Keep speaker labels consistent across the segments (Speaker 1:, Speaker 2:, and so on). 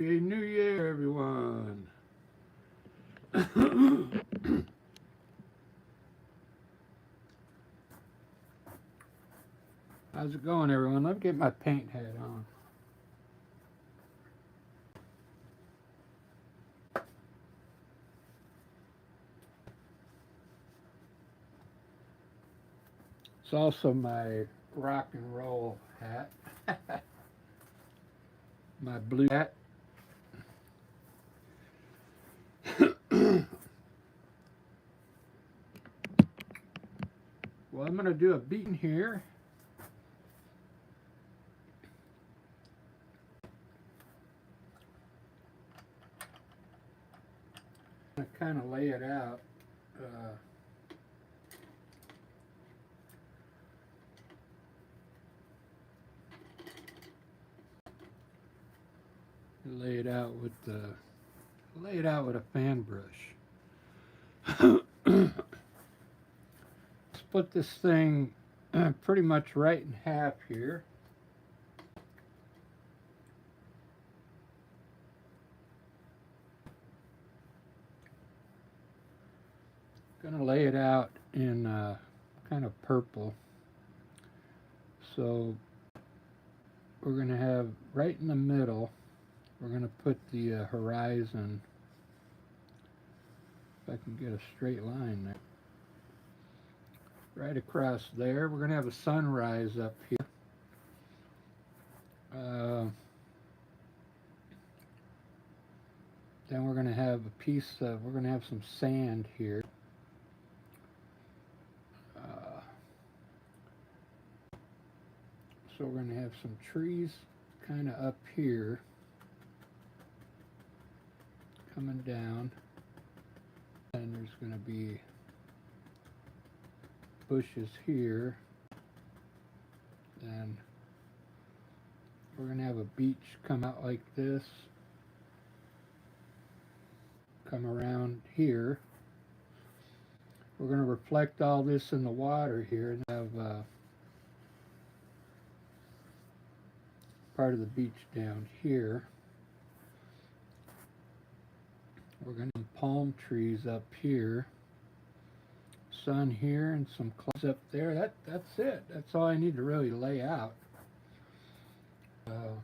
Speaker 1: Happy New Year, everyone. How's it going, everyone? Let me get my paint hat on. It's also my rock and roll hat, my blue hat. Well, I'm going to do a beating here. I kind of lay it out. Lay it out with a fan brush. Split this thing pretty much right in half here. Gonna lay it out in kind of purple. So we're gonna have right in the middle. We're gonna put the horizon. If I can get a straight line there. Right across there, we're gonna have a sunrise up here. Then we're gonna have we're gonna have some sand here. So we're going to have some trees kind of up here coming down, and there's going to be bushes here, and we're going to have a beach come out like this, come around here. We're going to reflect all this in the water here and have part of the beach down here. We're going to have palm trees up here, sun here, and some clouds up there. That's it. That's all I need to really lay out. So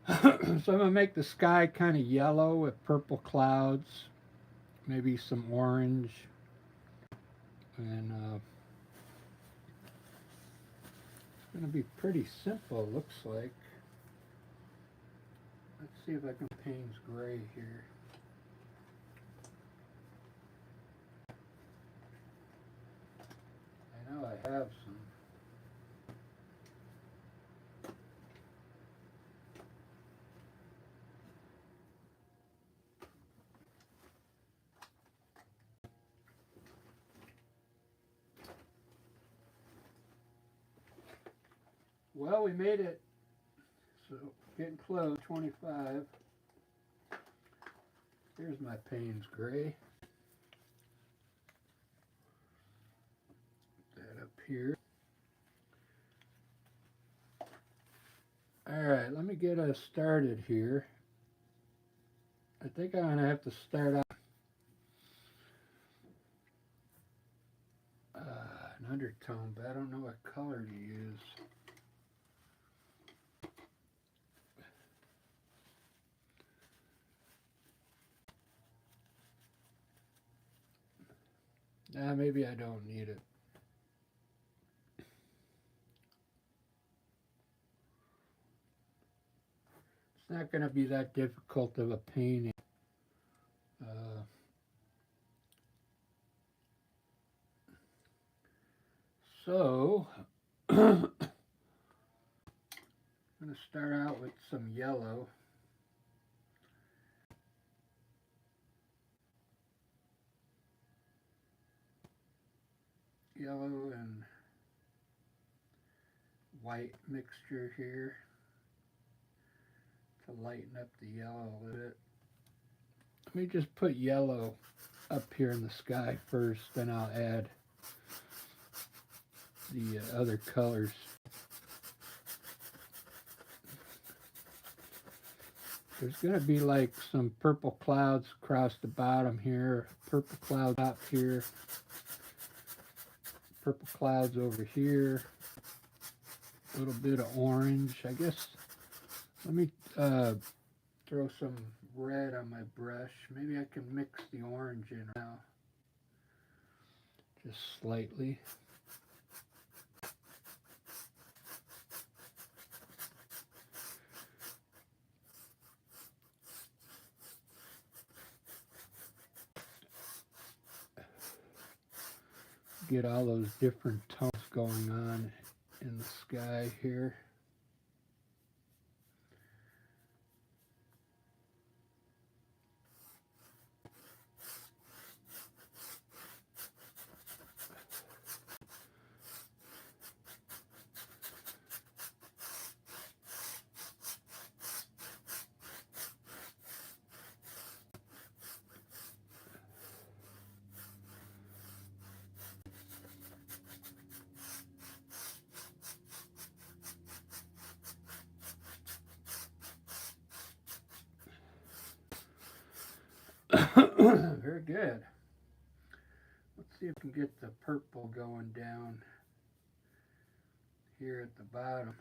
Speaker 1: I'm going to make the sky kind of yellow with purple clouds, maybe some orange, and it's going to be pretty simple, it looks like. Let's see if I can Payne's gray here. I know I have some. Well, we made it. So getting close, 25. Here's my Payne's gray. Put that up here. Alright, let me get us started here. I think I'm going to have to start out an undertone, but I don't know what color to use. Maybe I don't need it. It's not going to be that difficult of a painting. So, I'm going to start out with some yellow. Yellow and white mixture here to lighten up the yellow a little bit. Let me just put yellow up here in the sky first, then I'll add the other colors. There's going to be like some purple clouds across the bottom here, purple cloud up here, purple clouds over here, a little bit of orange. I guess, let me throw some red on my brush. Maybe I can mix the orange in now, just slightly. Get all those different tones going on in the sky here. Very good. Let's see if we can get the purple going down here at the bottom.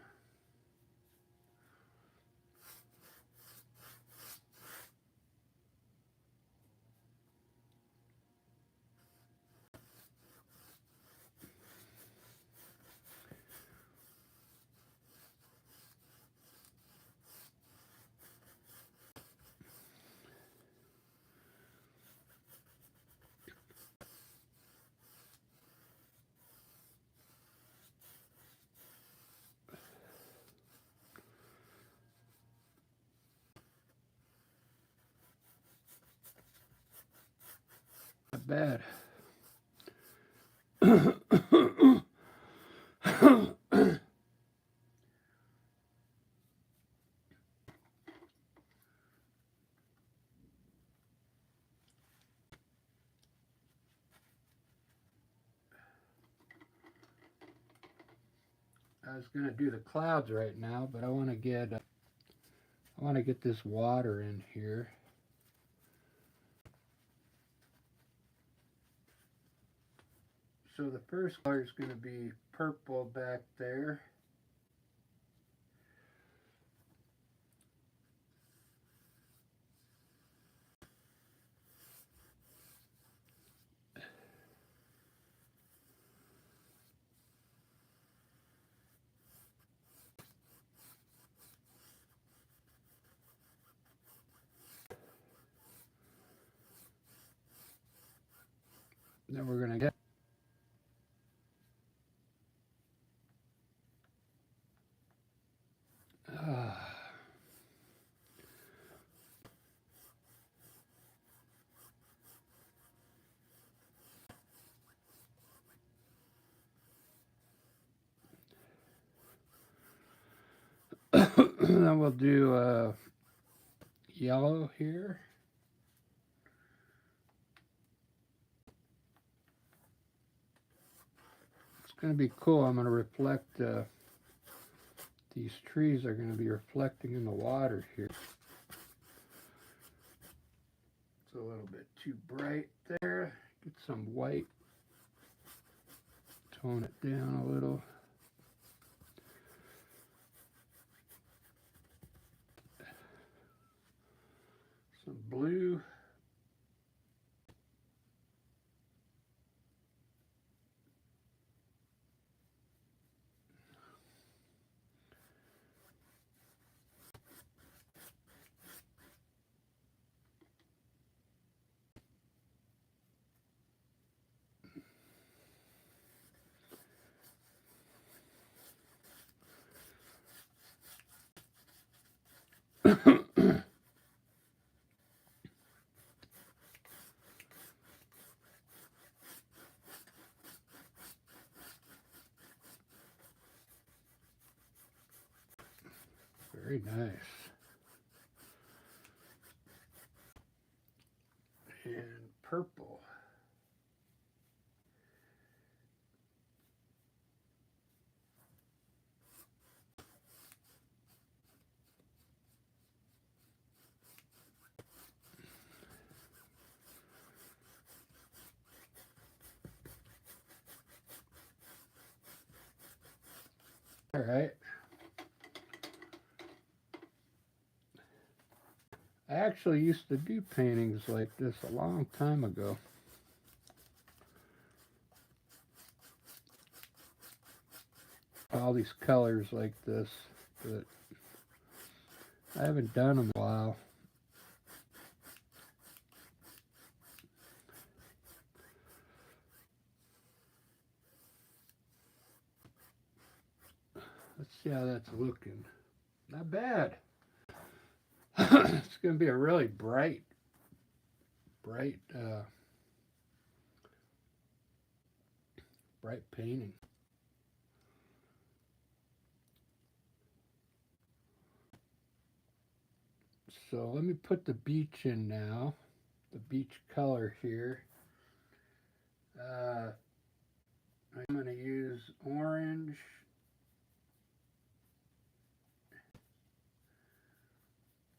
Speaker 1: Not bad. I was going to do the clouds right now, but I want to get this water in here. So the first color is going to be purple back there. Then we're going to get then we'll do yellow here. It's going to be cool. I'm going to reflect, these trees are going to be reflecting in the water here. It's a little bit too bright there. Get some white. Tone it down a little. Some blue. Very nice. And purple. All right. I actually used to do paintings like this a long time ago. All these colors like this, but I haven't done them in a while. Let's see how that's looking. Not bad. It's going to be a really bright, bright painting. So let me put the beach in now. The beach color here. I'm going to use orange.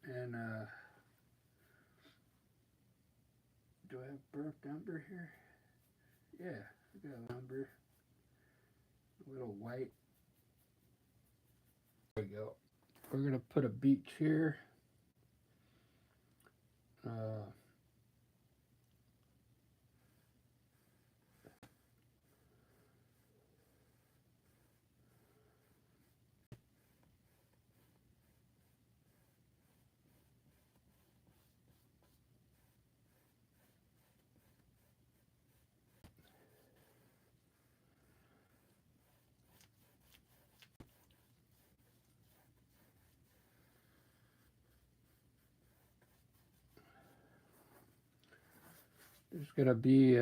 Speaker 1: And do I have burnt umber here? Yeah, I got umber. A little white. There we go. We're going to put a beach here. There's going to be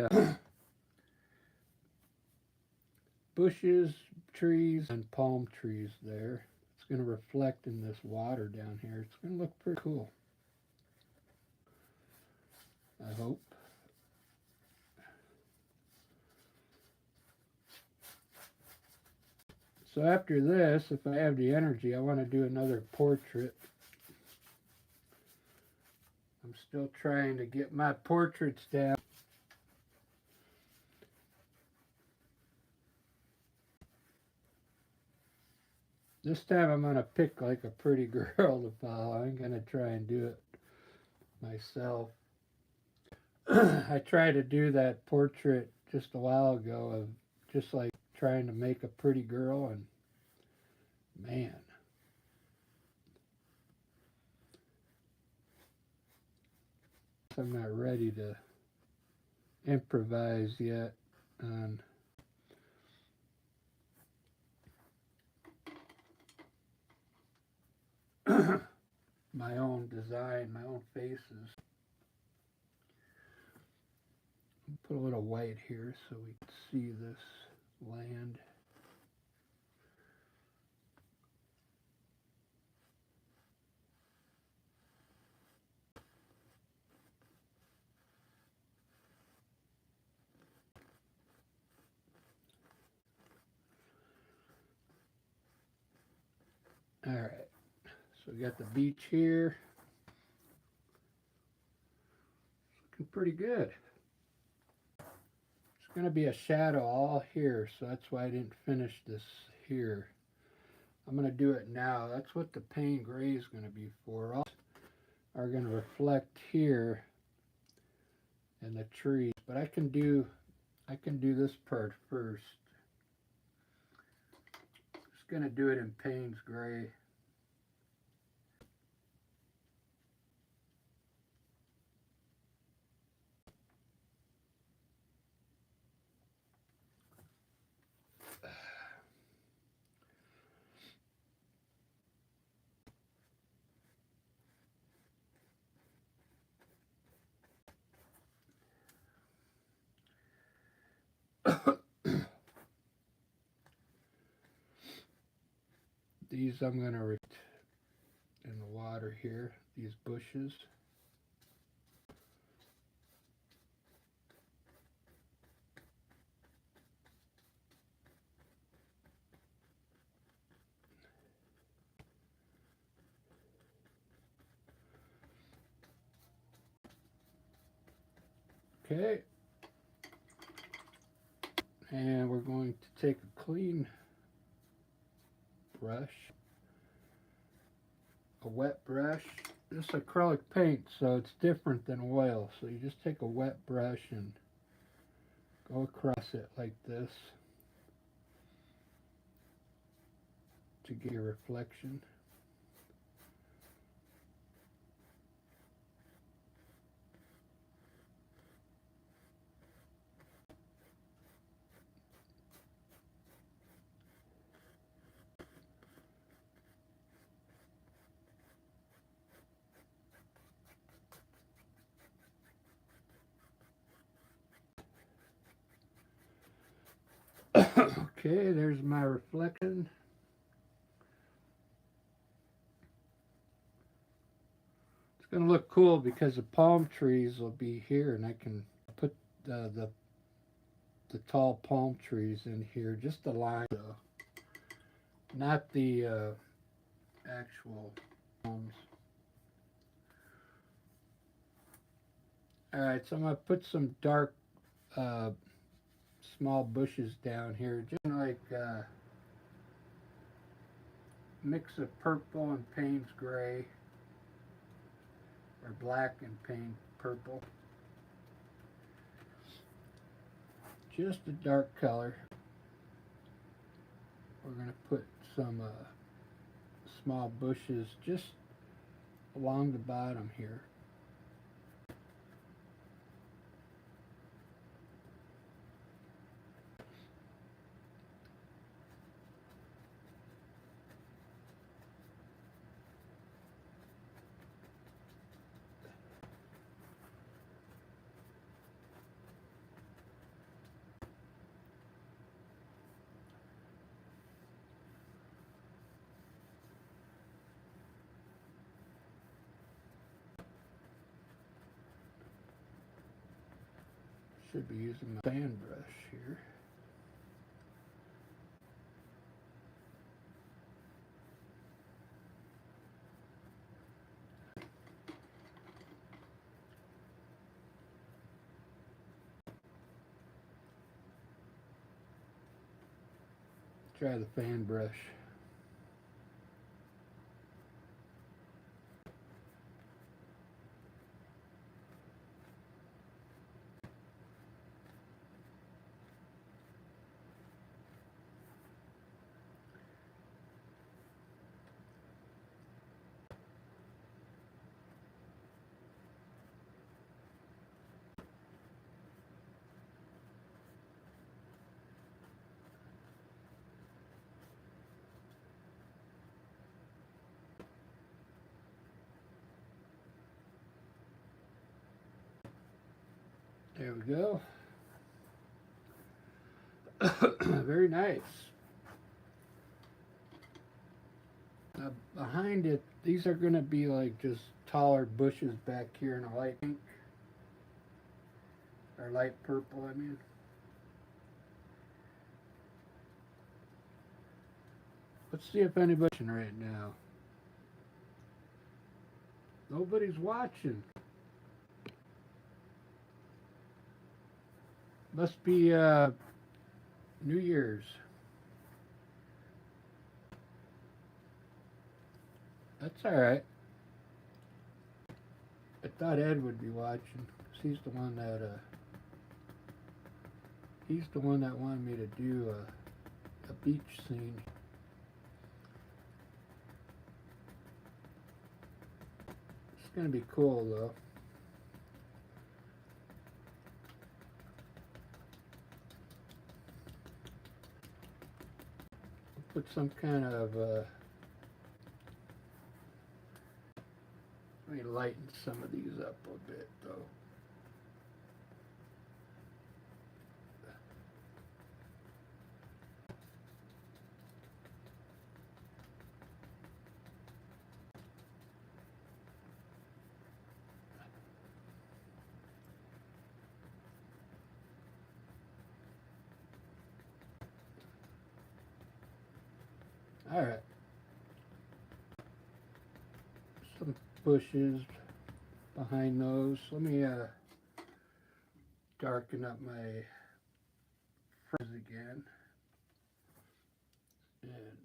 Speaker 1: bushes, trees, and palm trees there. It's going to reflect in this water down here. It's going to look pretty cool. I hope. So after this, if I have the energy, I want to do another portrait. I'm still trying to get my portraits down. This time I'm going to pick like a pretty girl to follow. I'm going to try and do it myself. I tried to do that portrait just a while ago of just like trying to make a pretty girl, and man, I'm not ready to improvise yet on my own design, my own faces. Put a little white here so we can see this land. All right, so we got the beach here. It's looking pretty good. It's going to be a shadow all here, so that's why I didn't finish this here. I'm going to do it now. That's what the paint gray is going to be for. All are going to reflect here in the trees, but I can do this part first. Just going to do it in Payne's gray. These I'm going to in the water here, these bushes. Okay. And we're going to take a clean brush, a wet brush. This is acrylic paint, so it's different than oil. So you just take a wet brush and go across it like this to get a reflection. Okay, there's my reflection. It's going to look cool because the palm trees will be here, and I can put the tall palm trees in here, just the line, though, not the actual palms. All right, so I'm going to put some dark small bushes down here, just like mix of purple and Payne's gray, or black and Payne purple. Just a dark color. We're going to put some small bushes just along the bottom here. Should be using my fan brush here. Try the fan brush. There we go. Very nice. Behind it, these are going to be like just taller bushes back here in a light pink, or light purple, I mean. Let's see if anybody's watching right now. Nobody's watching. Must be New Year's. That's all right. I thought Ed would be watching, 'cause he's the one that wanted me to do a beach scene. It's gonna be cool though. Put some kind of let me lighten some of these up a bit though. All right. Some bushes behind those. Let me darken up my furs again. And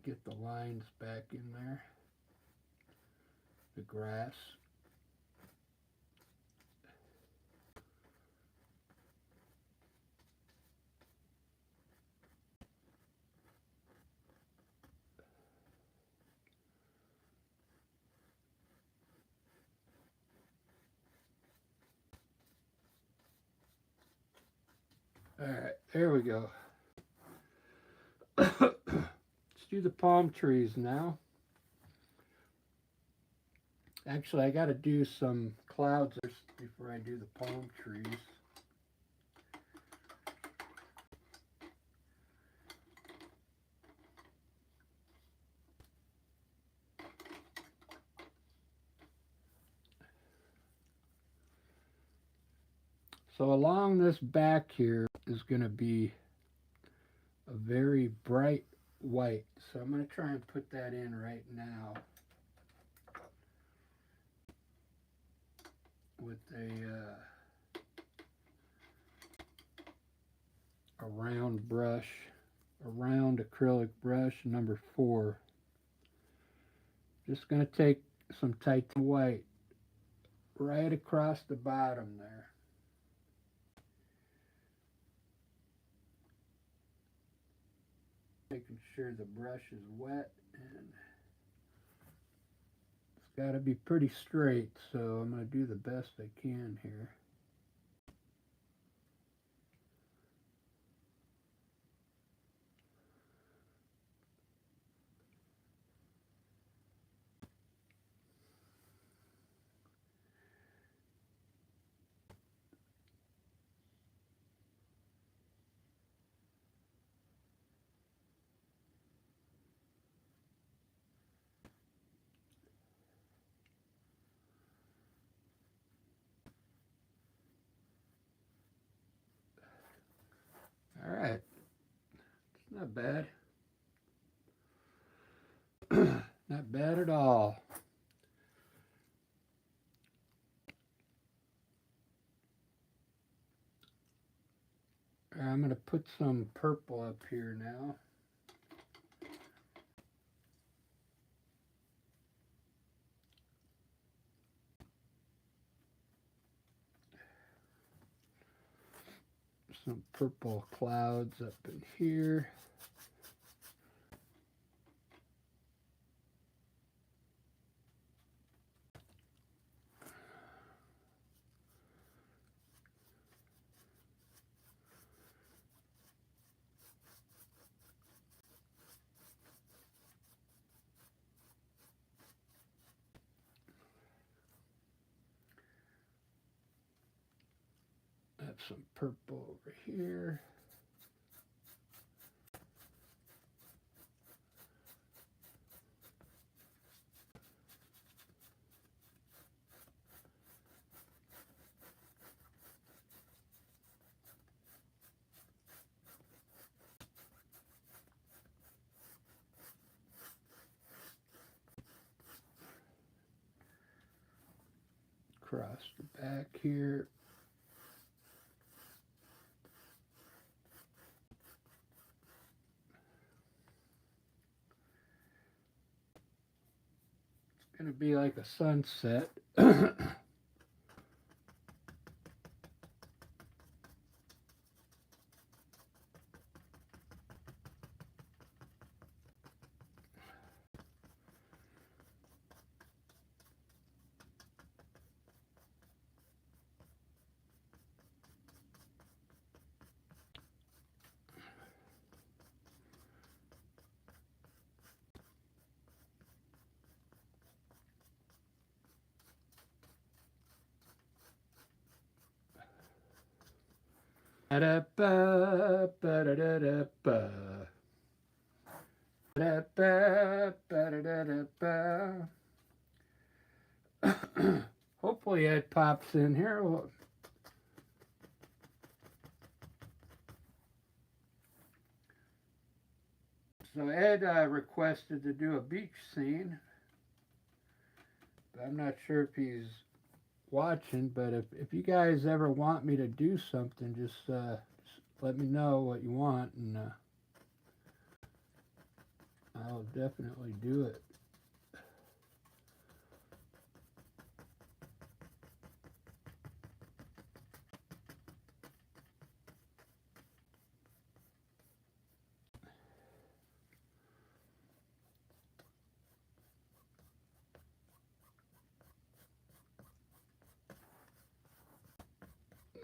Speaker 1: get the lines back in there. The grass. All right, there we go. Let's do the palm trees now. Actually, I got to do some clouds before I do the palm trees. So along this back here is going to be a very bright white. So I'm going to try and put that in right now with a round brush, a round acrylic brush, number 4. Just going to take some titanium white right across the bottom there. Making sure the brush is wet, and it's got to be pretty straight, so I'm going to do the best I can here. All right, it's not bad. Not bad at all. I'm going to put some purple up here now. Some purple clouds up in here. Have some purple over here. Across the back here. It's going to be like a sunset. Ba-da-ba, ba-da-da-da-ba. Ba-da-ba, ba-da-da-da-ba. Hopefully it pops in here. So Ed requested to do a beach scene. But I'm not sure if he's watching, but if you guys ever want me to do something, just let me know what you want, and I'll definitely do it.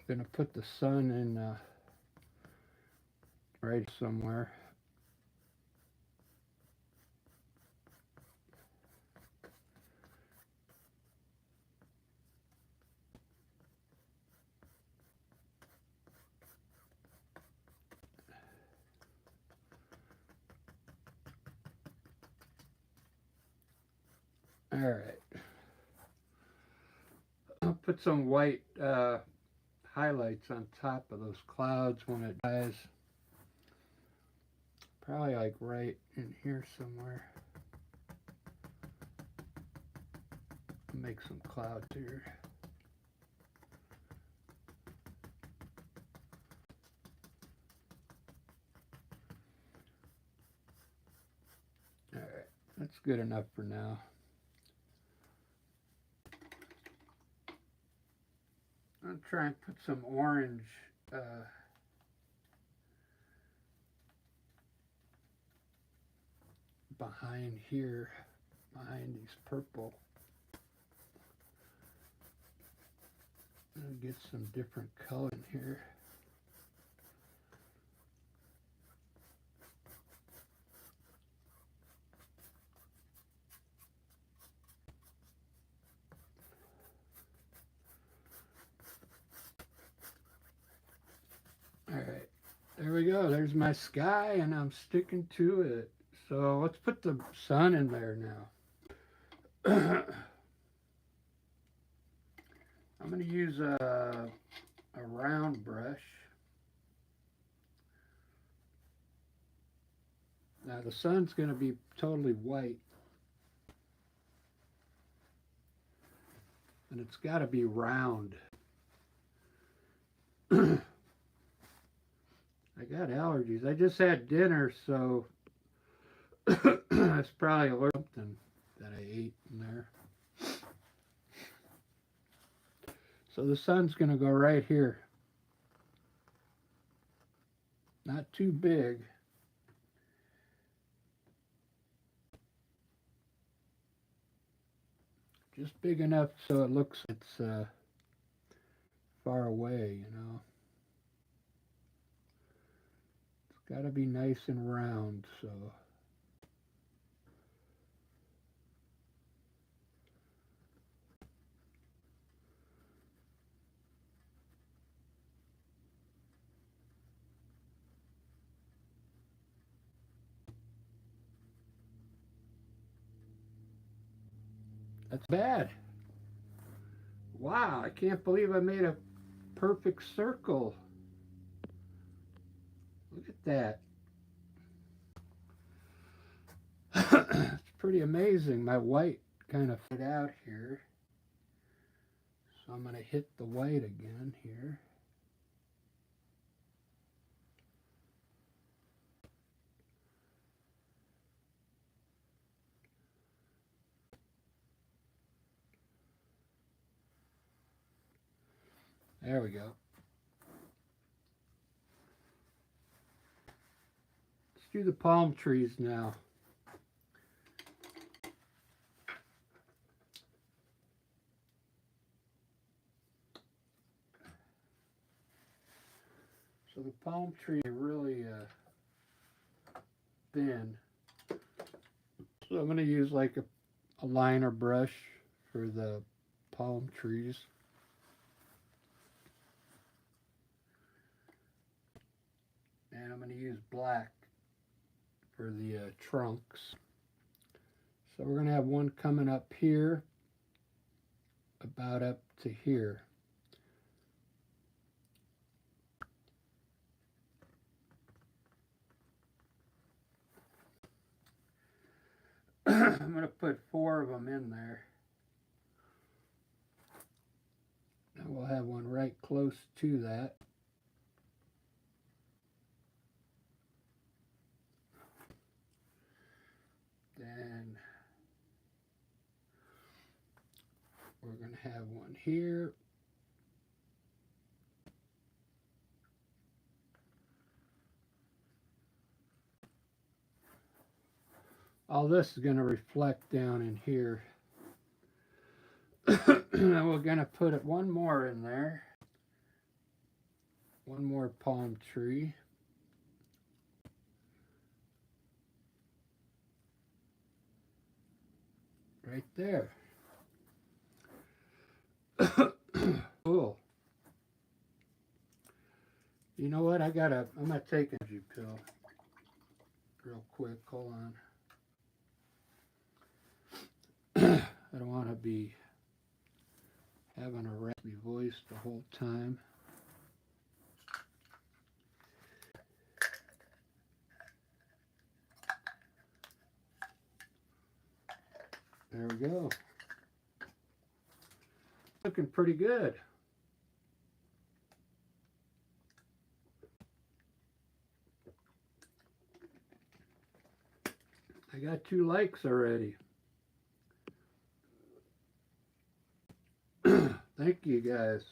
Speaker 1: I'm gonna put the sun in right somewhere. All right. I'll put some white highlights on top of those clouds when it dries. Probably like right in here somewhere. Make some clouds here. All right, that's good enough for now. I'll try and put some orange behind here, behind these purple. I'll get some different color in here. All right, there we go. There's my sky, and I'm sticking to it. So let's put the sun in there now. I'm going to use a round brush. Now the sun's going to be totally white. And it's got to be round. I got allergies. I just had dinner, so that's probably something that I ate in there. So the sun's going to go right here. Not too big. Just big enough so it looks it's far away, you know. It's got to be nice and round, so. That's bad. Wow, I can't believe I made a perfect circle. Look at that. It's pretty amazing. My white kind of fit out here. So I'm going to hit the white again here. There we go. Let's do the palm trees now. So the palm tree are really thin. So I'm going to use like a liner brush for the palm trees. And I'm going to use black for the trunks. So we're going to have one coming up here, about up to here. I'm going to put 4 of them in there. And we'll have one right close to that. We're going to have one here. All this is going to reflect down in here. And we're going to put it one more in there. One more palm tree. Right there. Cool. You know what? I'm gonna take an energy pill real quick. Hold on. I don't want to be having a raspy voice the whole time. There we go. Looking pretty good. I got 2 likes already. Thank you guys.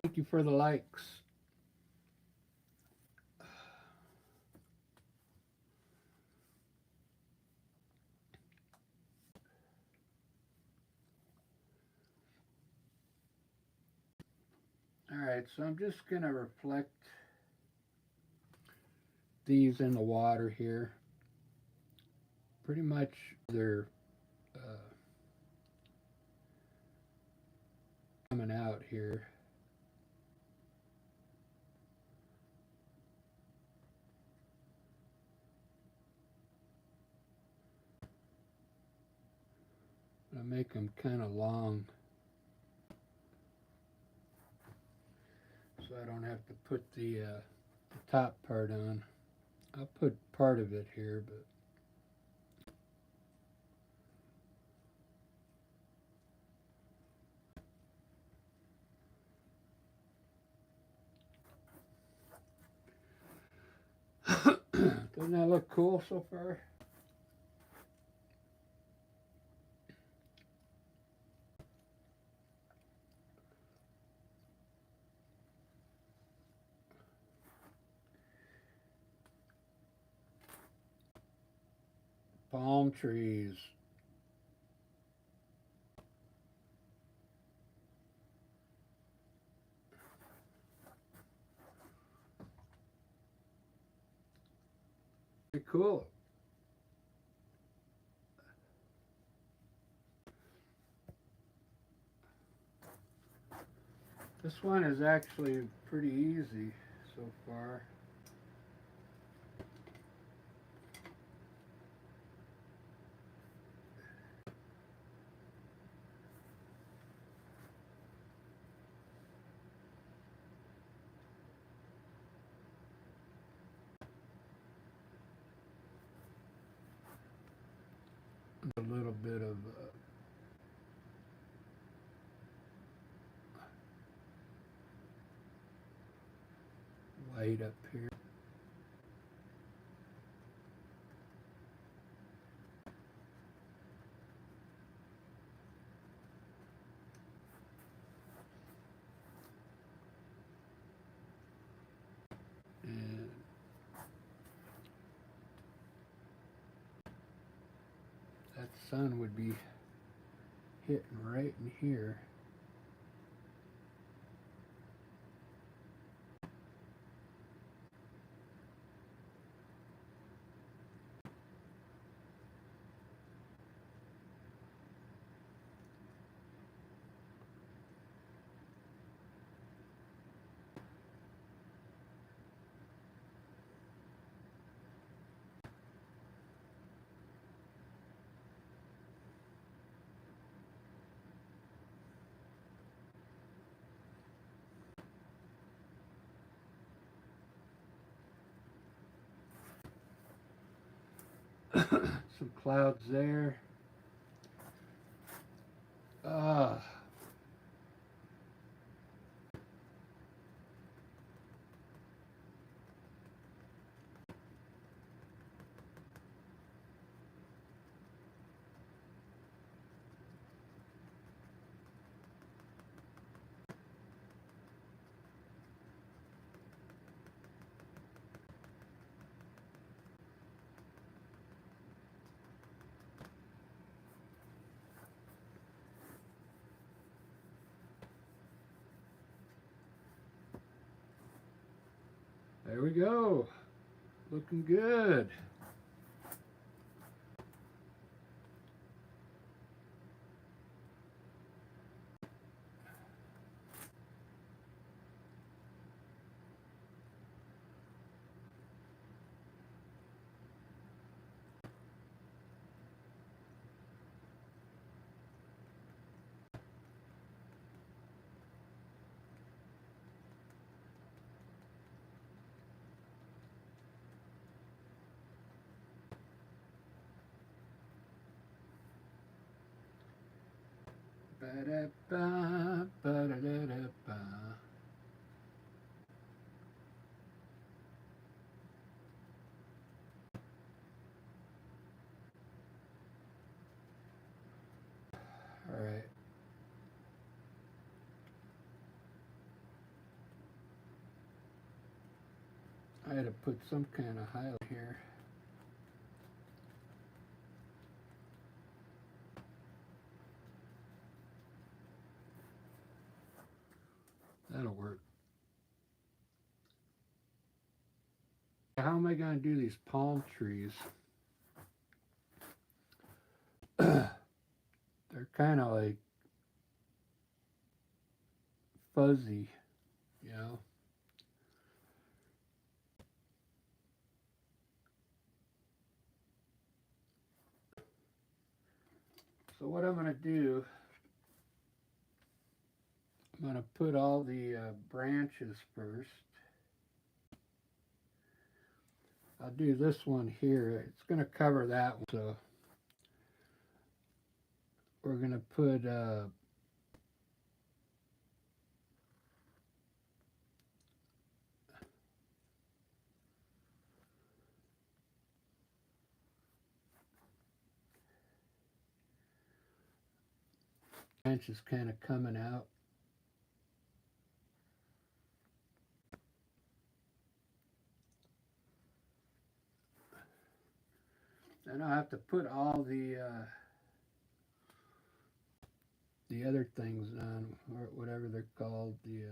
Speaker 1: Thank you for the likes. Alright, so I'm just going to reflect these in the water here. Pretty much they're coming out here. I make them kind of long so I don't have to put the top part on. I'll put part of it here, but doesn't that look cool so far? Palm trees. Pretty cool. This one is actually pretty easy so far. A little bit of white up here. And that sun would be hitting right in here. Some clouds there. Ah. There we go. Looking good. Ba-da-ba, ba-da-da-da-ba. All right. I had to put some kind of highlight here. That'll work. How am I going to do these palm trees? They're kind of like fuzzy, you know? So what I'm going to do, I'm going to put all the branches first. I'll do this one here. It's going to cover that one. So we're going to put branches kind of coming out. Then I'll have to put all the other things on, or whatever they're called, the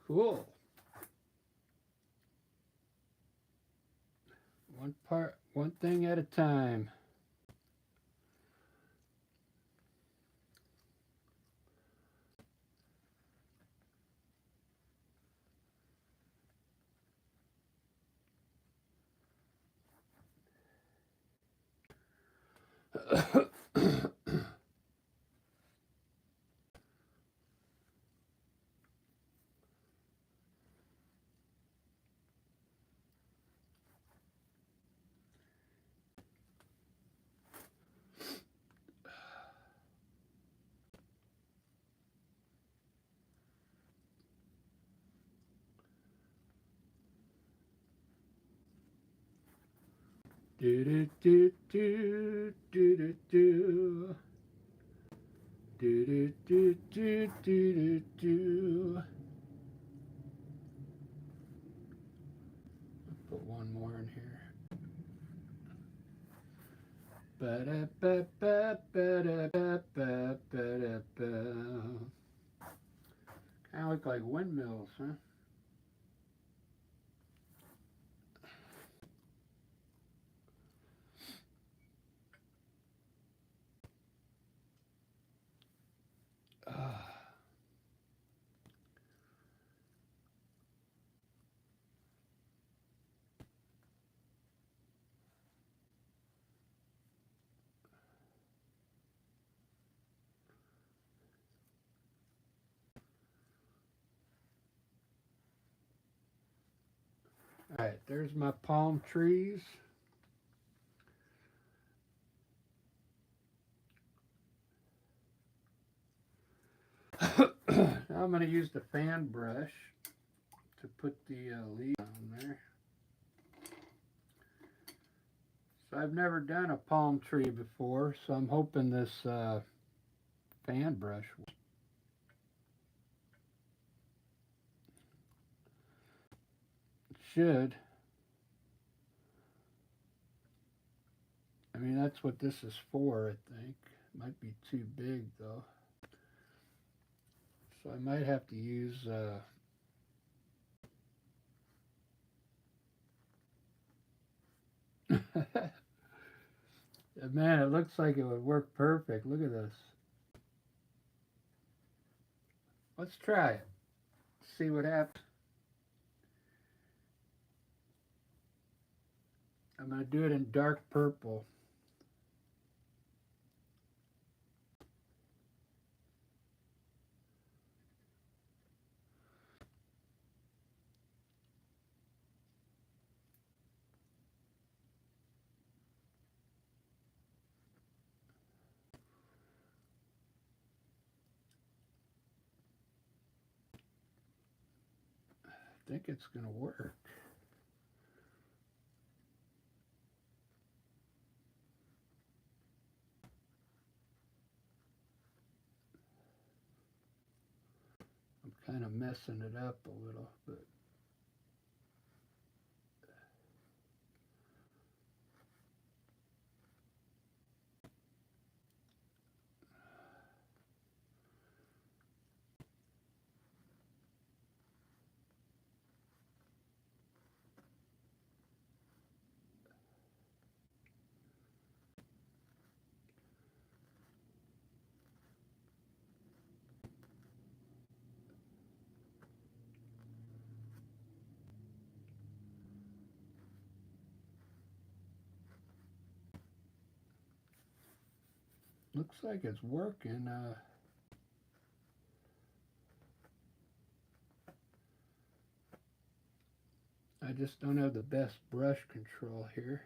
Speaker 1: cool. One thing at a time. Do do do do do do do. Do do do do do do. Put one more in here. Kind of look like windmills, huh? All right, there's my palm trees. Now I'm going to use the fan brush to put the leaves on there. So I've never done a palm tree before, so I'm hoping this fan brush. should. I mean, that's what this is for, I think. Might be too big, though. So I might have to use, man, it looks like it would work perfect. Look at this. Let's try it. See what happens. I'm going to do it in dark purple. I think it's going to work. I'm kind of messing it up a little, but looks like it's working. I just don't have the best brush control here.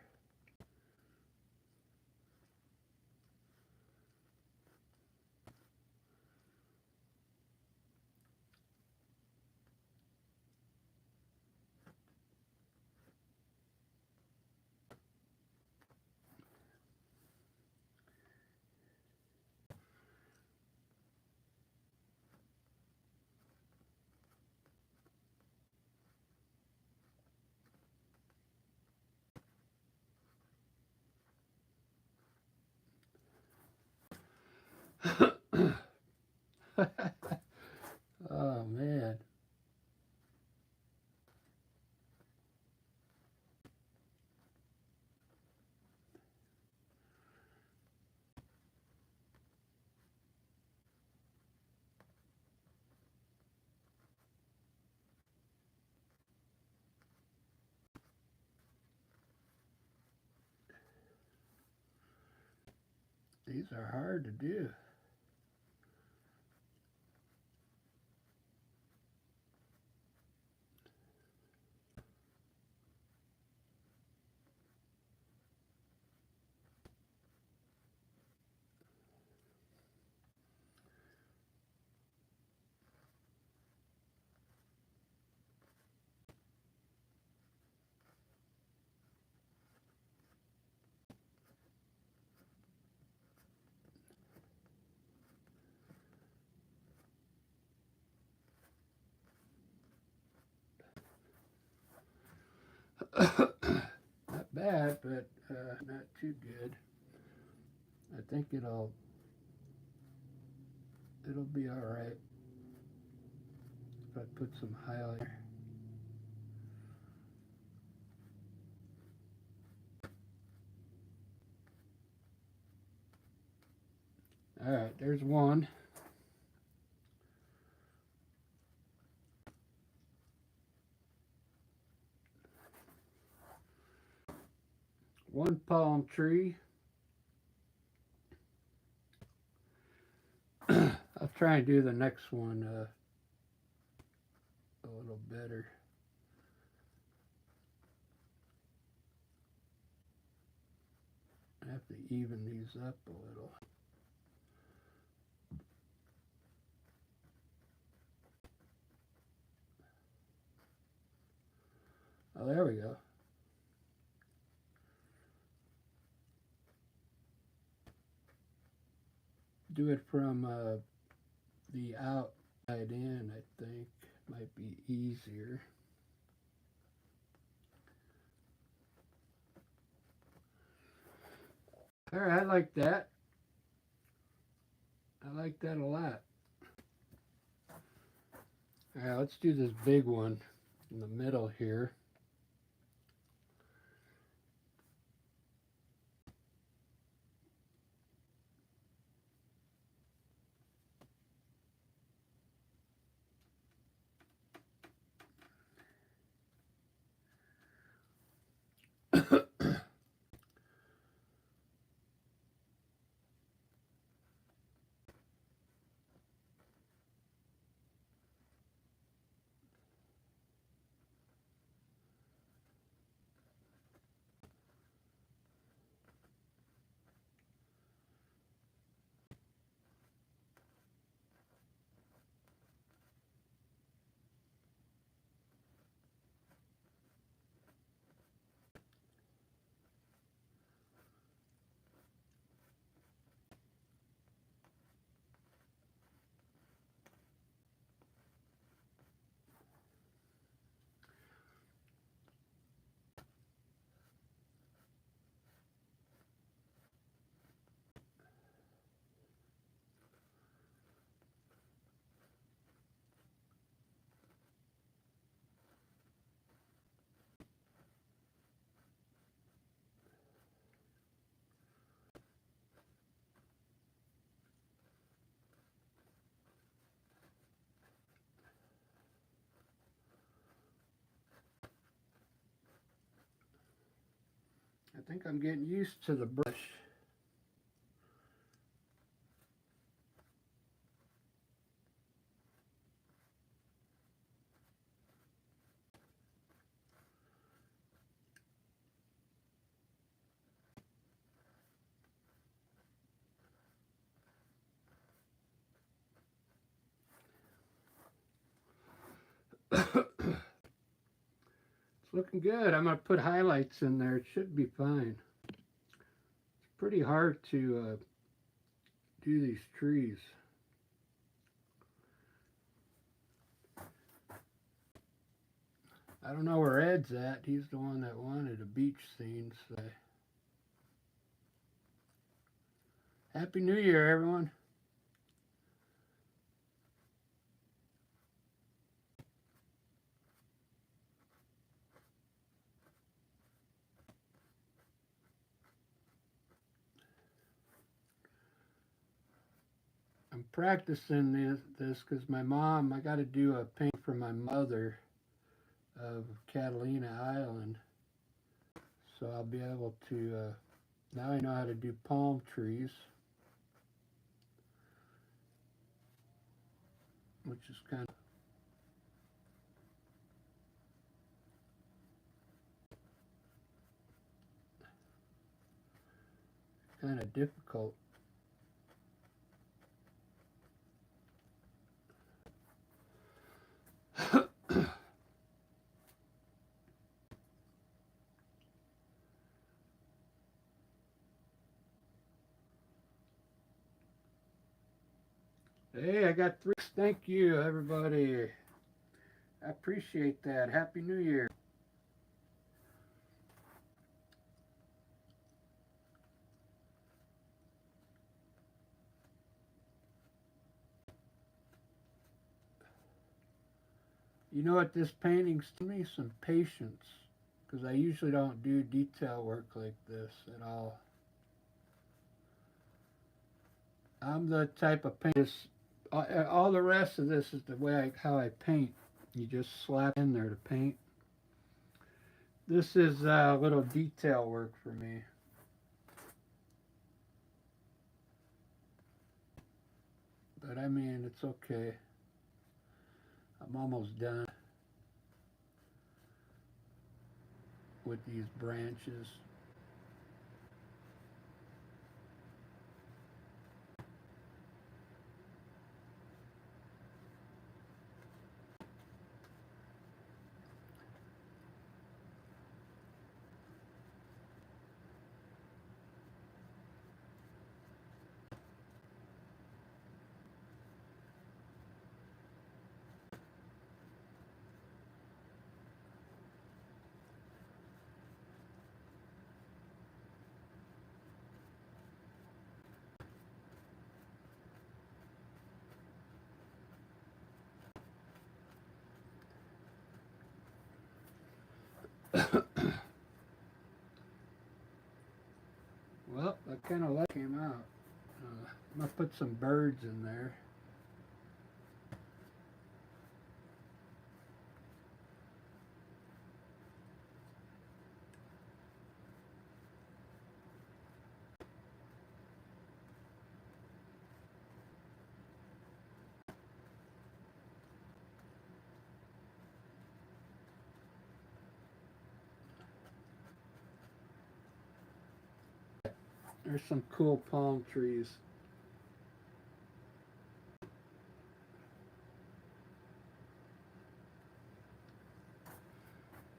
Speaker 1: Oh man. These are hard to do. Not bad, but not too good. I think it'll be all right if I put some highlighter. All right, there's one. One palm tree. I'll try and do the next one a little better. I have to even these up a little. Oh, there we go. Do it from the outside in, I think. Might be easier. All right, I like that. I like that a lot. All right, let's do this big one in the middle here. I think I'm getting used to the brush. It's looking good. I'm going to put highlights in there. It should be fine. It's pretty hard to do these trees. I don't know where Ed's at. He's the one that wanted a beach scene. So. Happy New Year, everyone. I'm practicing this because my mom, I got to do a paint for my mother of Catalina Island. So I'll be able to, now I know how to do palm trees, which is kind of difficult. Hey, I got 3. Thank you, everybody. I appreciate that. Happy New Year. You know what this painting's to me? Some patience. Because I usually don't do detail work like this at all. I'm the type of painter. All the rest of this is the way how I paint. You just slap in there to paint. This is a little detail work for me. But I mean, it's okay. I'm almost done with these branches. Well, that kind of light came out. I'm going to put some birds in there. There's some cool palm trees.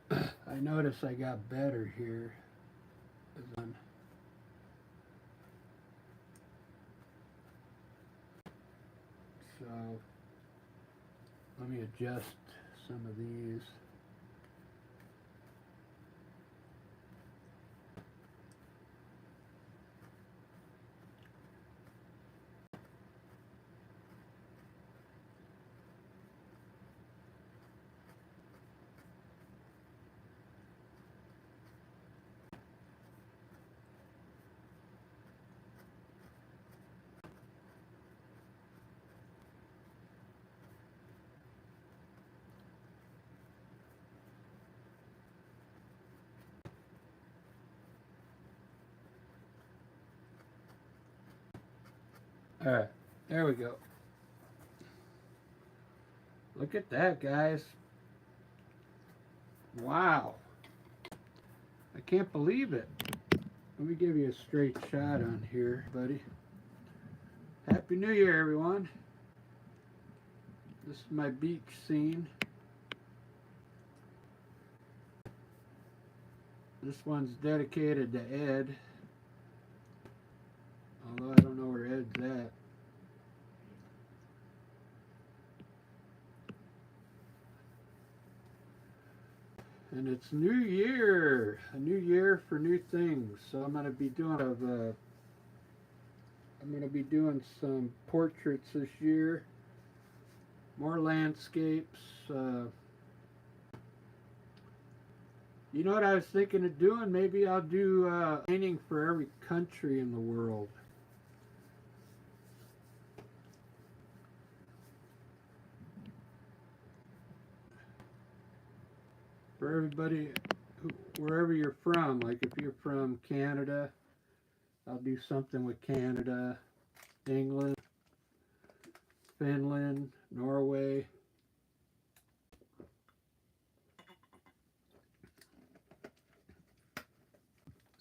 Speaker 1: I notice I got better here. So let me adjust some of these. All right, there we go. Look at that, guys. Wow. I can't believe it. Let me give you a straight shot on here, buddy. Happy New Year, everyone. This is my beach scene. This one's dedicated to Ed. Although I don't know where Ed's at. And it's New Year. A new year for new things. So I'm gonna be doing some portraits this year. More landscapes. You know what I was thinking of doing? Maybe I'll do painting for every country in the world. For everybody, wherever you're from. Like if you're from Canada, I'll do something with Canada, England, Finland, Norway.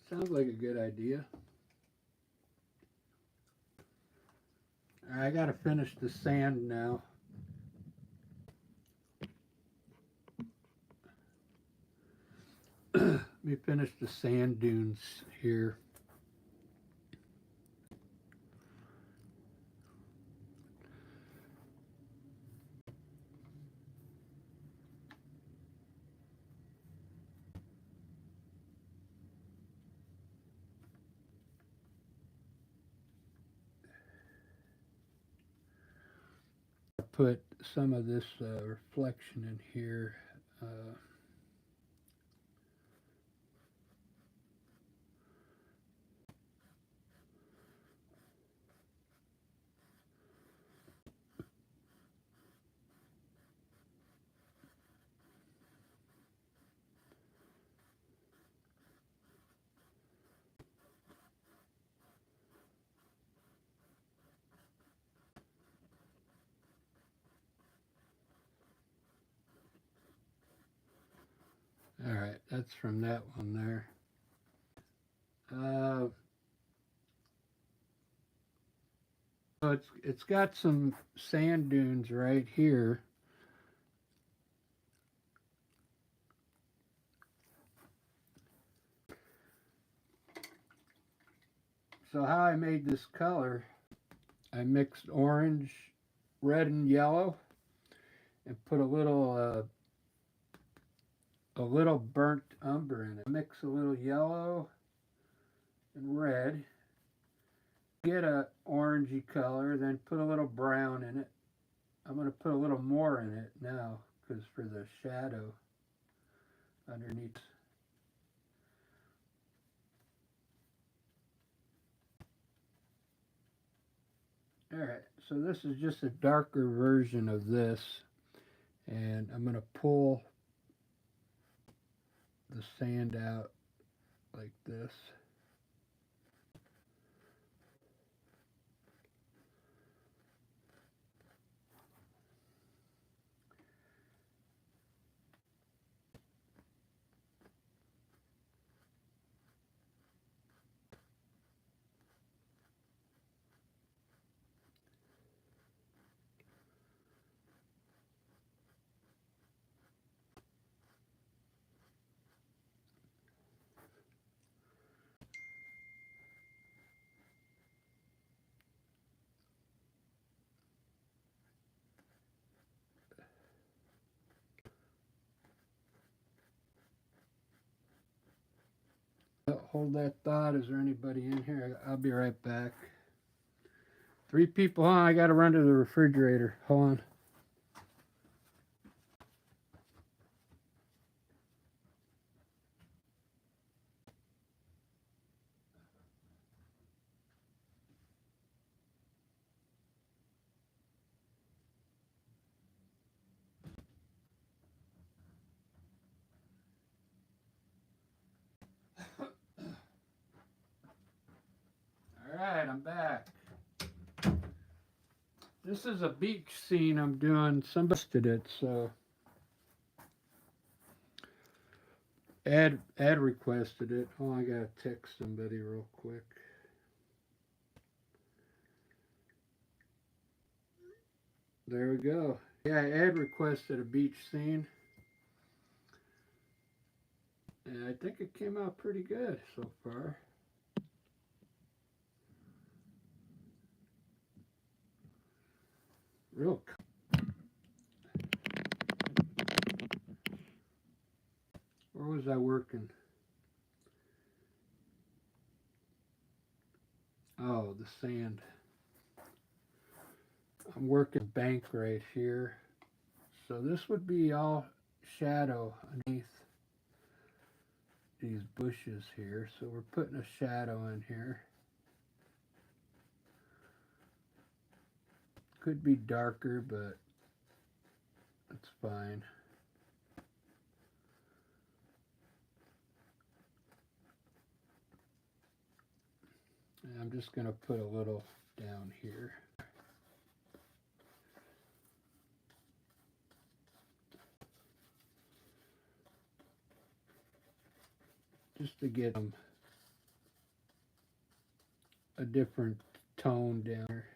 Speaker 1: Sounds like a good idea. I gotta finish the sand now. Let me finish the sand dunes here. Put some of this reflection in here. All right, that's from that one there. So it's got some sand dunes right here. So how I made this color, I mixed orange, red, and yellow, and put a little burnt umber in it. Mix a little yellow and red. Get a orangey color, then put a little brown in it. I'm going to put a little more in it now because for the shadow underneath. Alright, so this is just a darker version of this, and I'm going to pull the sand out like this. Hold that thought. Is there anybody in here? I'll be right back. 3 people. Hold on, I gotta run to the refrigerator. Hold on. Alright, I'm back. This is a beach scene I'm doing. Somebody did it, so Ad requested it. Oh, I gotta text somebody real quick. There we go. Yeah, Ad requested a beach scene. And I think it came out pretty good so far. Real. Where was I working? Oh, the sand. I'm working bank right here. So this would be all shadow underneath these bushes here. So we're putting a shadow in here. Could be darker, but that's fine. And I'm just going to put a little down here. Just to get a different tone down here.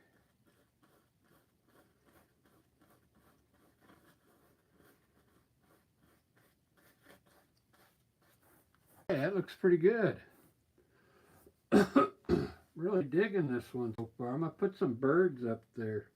Speaker 1: Yeah, that looks pretty good. Really digging this one so far. I'm going to put some birds up there.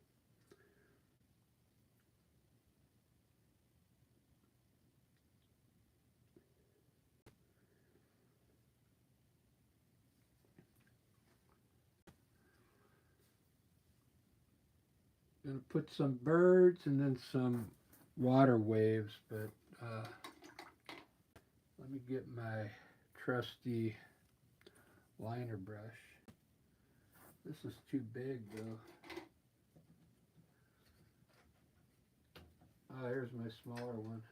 Speaker 1: Gonna put some birds and then some water waves, but let me get my trusty liner brush. This is too big though. Oh, here's my smaller one.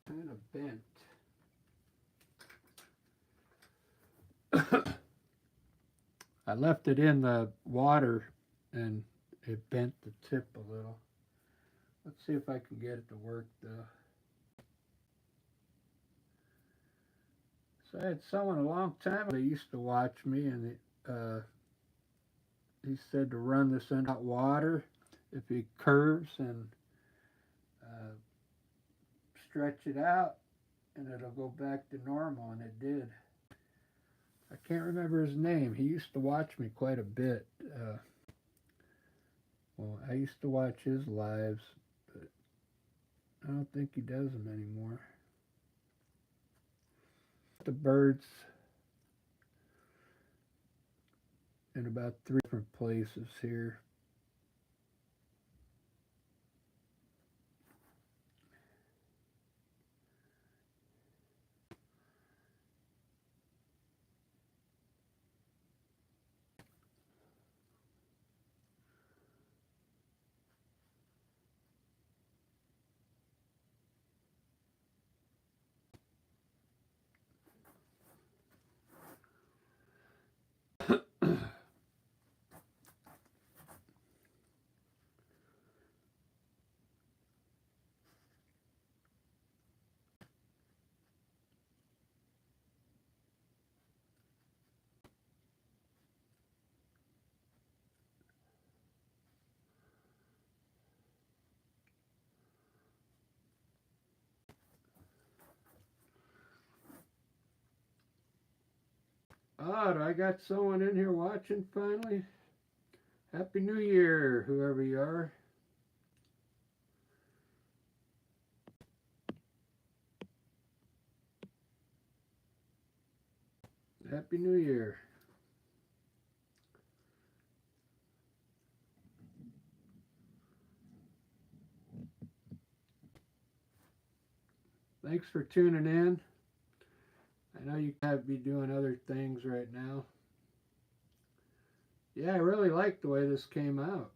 Speaker 1: Kind of bent. I left it in the water and it bent the tip a little. Let's see if I can get it to work though. So I had someone a long time ago that used to watch me, and he said to run this in hot water if it curves and stretch it out and it'll go back to normal, and it did. I can't remember his name. He used to watch me quite a bit. Well, I used to watch his lives, but I don't think he does them anymore. The birds in about 3 different places here. Oh, I got someone in here watching finally. Happy New Year, whoever you are. Happy New Year. Thanks for tuning in. I know you gotta be doing other things right now. Yeah, I really like the way this came out.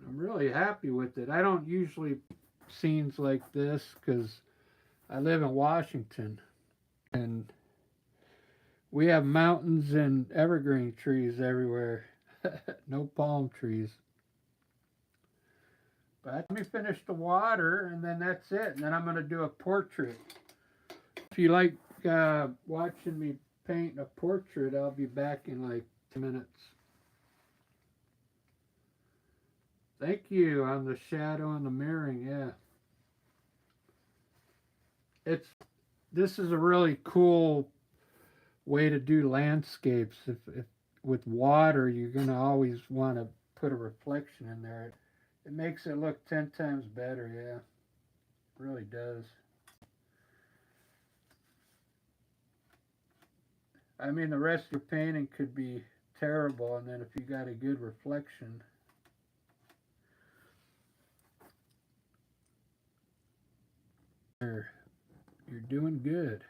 Speaker 1: I'm really happy with it. I don't usually scenes like this because I live in Washington and we have mountains and evergreen trees everywhere. No palm trees. But let me finish the water and then that's it. And then I'm going to do a portrait. If you like watching me paint a portrait, I'll be back in like 10 minutes. Thank you on the shadow and the mirroring. Yeah. This is a really cool way to do landscapes. If with water, you're going to always want to put a reflection in there. It makes it look 10 times better. Yeah. It really does. I mean, the rest of your painting could be terrible, and then if you got a good reflection, you're doing good.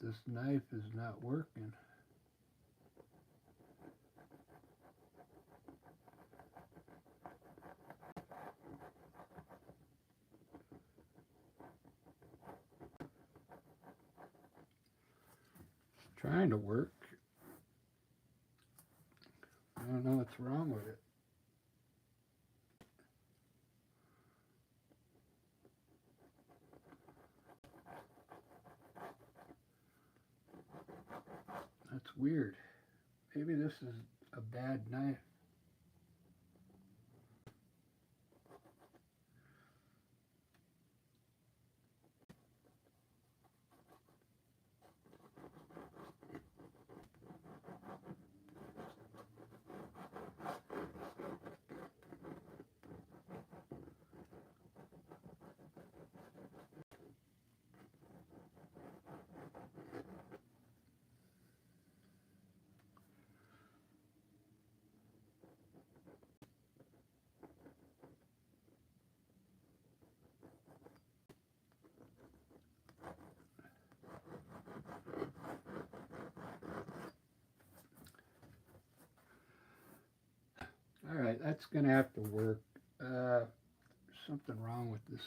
Speaker 1: This knife is not working. It's trying to work. I don't know what's wrong with it. That's weird. Maybe this is a bad knife. All right, that's gonna have to work. Something wrong with this.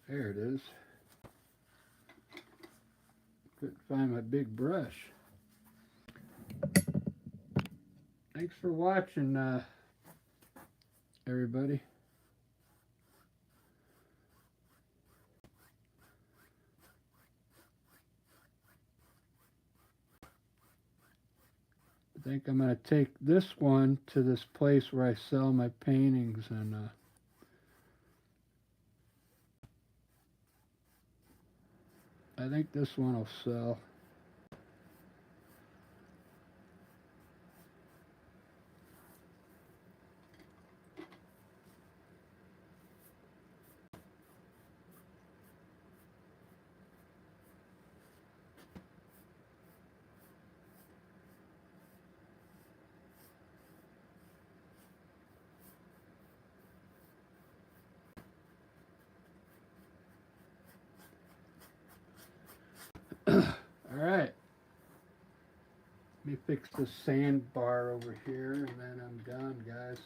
Speaker 1: There it is. Couldn't find my big brush. Thanks for watching, everybody. I think I'm going to take this one to this place where I sell my paintings, and I think this one will sell. All right. Let me fix the sandbar over here, and then I'm done, guys.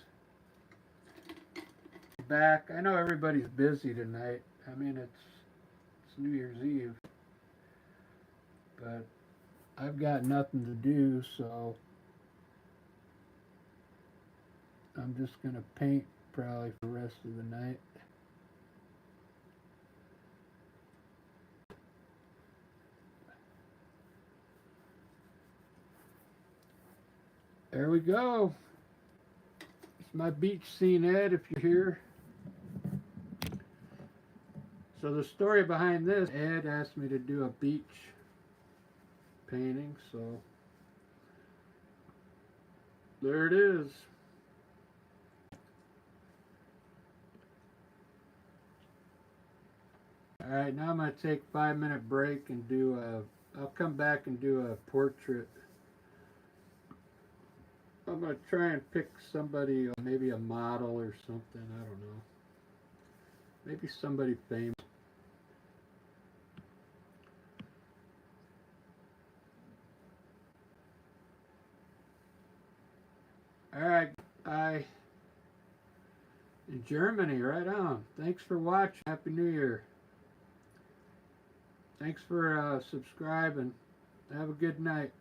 Speaker 1: Back. I know everybody's busy tonight. I mean, it's New Year's Eve, but I've got nothing to do, so I'm just gonna paint probably for the rest of the night. There we go. It's my beach scene, Ed, if you're here. So the story behind this, Ed asked me to do a beach painting, so there it is. All right, now I'm going to take a 5-minute break and I'll come back and do a portrait. I'm going to try and pick somebody, maybe a model or something, I don't know. Maybe somebody famous. All right, in Germany, right on. Thanks for watching. Happy New Year. Thanks for subscribing. Have a good night.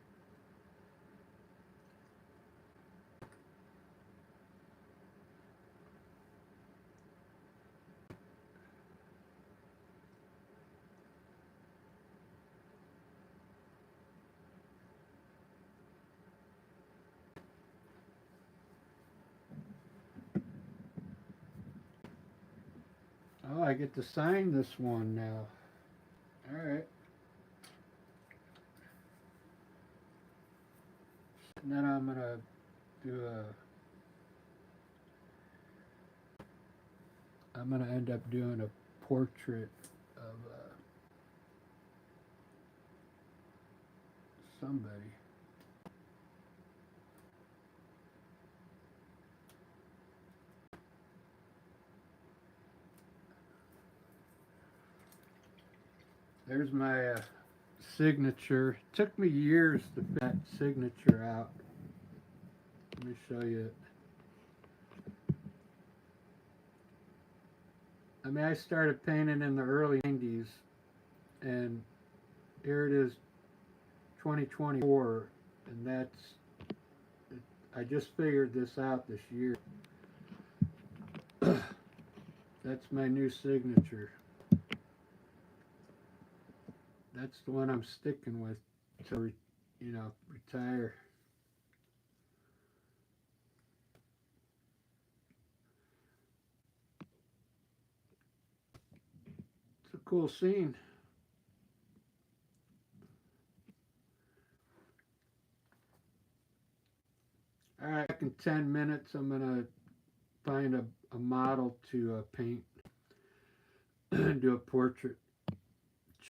Speaker 1: Oh, I get to sign this one now. All right. And then I'm going to do I'm going to end up doing a portrait of somebody. There's my signature. It took me years to fit that signature out. Let me show you it. I mean, I started painting in the early 90s, and here it is 2024, and I just figured this out this year. That's my new signature. That's the one I'm sticking with to, retire. It's a cool scene. All right, back in 10 minutes, I'm going to find a model to paint and do a portrait.